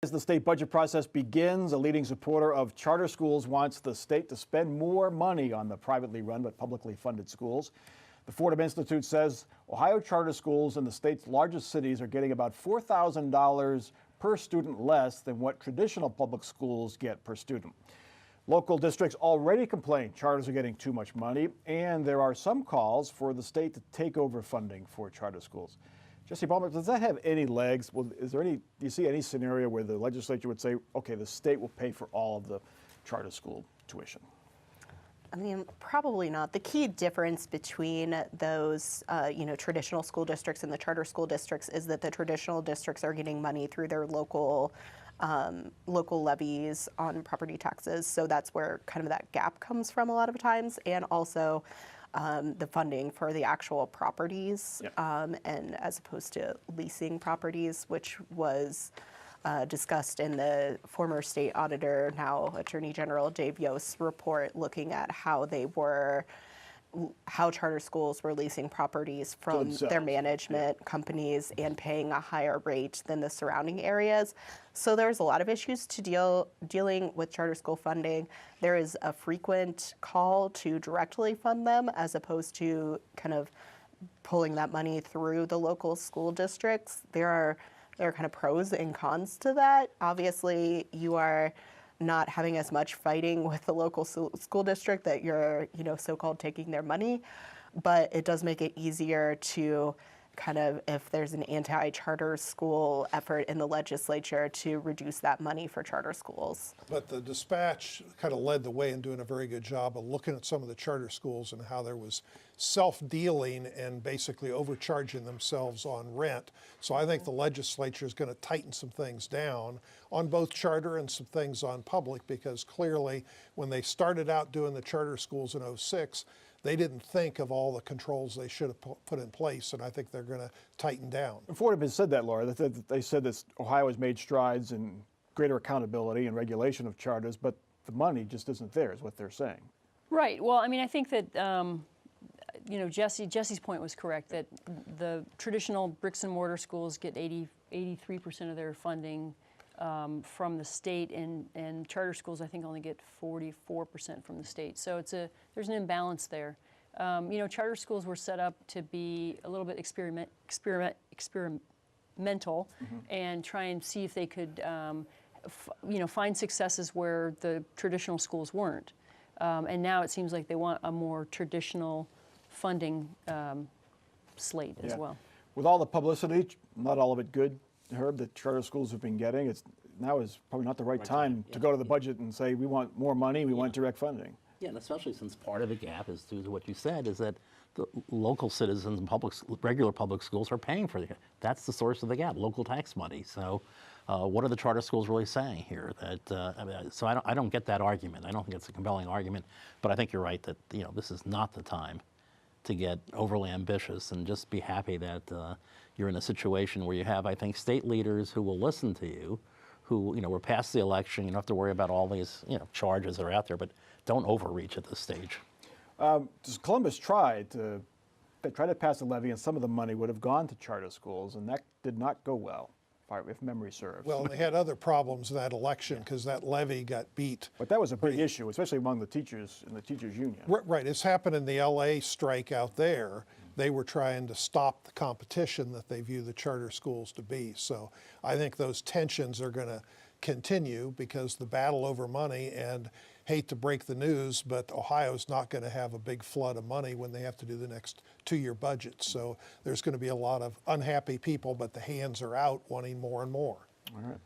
As the state budget process begins, a leading supporter of charter schools wants the state to spend more money on the privately run but publicly funded schools. The Fordham Institute says Ohio charter schools in the state's largest cities are getting about $4,000 per student less than what traditional public schools get per student. Local districts already complain charters are getting too much money, and there are some calls for the state to take over funding for charter schools. Jesse Ballmer, does that have any legs? Well, do you see any scenario where the legislature would say, okay, the state will pay for all of the charter school tuition? I mean, probably not. The key difference between those, traditional school districts and the charter school districts is that the traditional districts are getting money through their local levies on property taxes. So that's where kind of that gap comes from a lot of times, and also the funding for the actual properties, and as opposed to leasing properties, which was discussed in the former state auditor, now Attorney General Dave Yost's report, looking at how charter schools were leasing properties from their management companies and paying a higher rate than the surrounding areas. So there's a lot of issues to dealing with charter school funding. There is a frequent call to directly fund them as opposed to kind of pulling that money through the local school districts. There are kind of pros and cons to that. Obviously, you are not having as much fighting with the local school district that you're, so-called taking their money, but it does make it easier to kind of, if there's an anti-charter school effort in the legislature, to reduce that money for charter schools. But the Dispatch kind of led the way in doing a very good job of looking at some of the charter schools and how there was self-dealing and basically overcharging themselves on rent. So I think the legislature is going to tighten some things down on both charter and some things on public, because clearly when they started out doing the charter schools in '06, they didn't think of all the controls they should have put in place, and I think they're going to tighten down. Fordham has said that, Laura, that they said that Ohio has made strides in greater accountability and regulation of charters, but the money just isn't there, is what they're saying. Right. Well, I mean, I think that, Jesse's point was correct, that the traditional bricks and mortar schools get 83% of their funding from the state, and charter schools, I think, only get 44% from the state. So there's an imbalance there. Charter schools were set up to be a little bit experimental, and try and see if they could, find successes where the traditional schools weren't. And now it seems like they want a more traditional funding slate as well. With all the publicity, not all of it good, Herb, that charter schools have been getting, now is probably not the right time to go to the budget and say we want more money, we want direct funding. Yeah, and especially since part of the gap is due to what you said, is that the local citizens and regular public schools are paying for it. That's the source of the gap, local tax money. So what are the charter schools really saying here? So I don't get that argument. I don't think it's a compelling argument, but I think you're right that this is not the time to get overly ambitious, and just be happy that you're in a situation where you have, I think, state leaders who will listen to you, who, we're past the election, you don't have to worry about all these, charges that are out there, but don't overreach at this stage. Columbus tried to pass a levy, and some of the money would have gone to charter schools, and that did not go well, if memory serves. Well, they had other problems in that election because that levy got beat. But that was a big issue, especially among the teachers in the teachers union. Right, it's happened in the LA strike out there. They were trying to stop the competition that they view the charter schools to be. So I think those tensions are going to continue because the battle over money, and hate to break the news, but Ohio's not going to have a big flood of money when they have to do the next 2-year budget. So there's going to be a lot of unhappy people, but the hands are out wanting more and more. All right.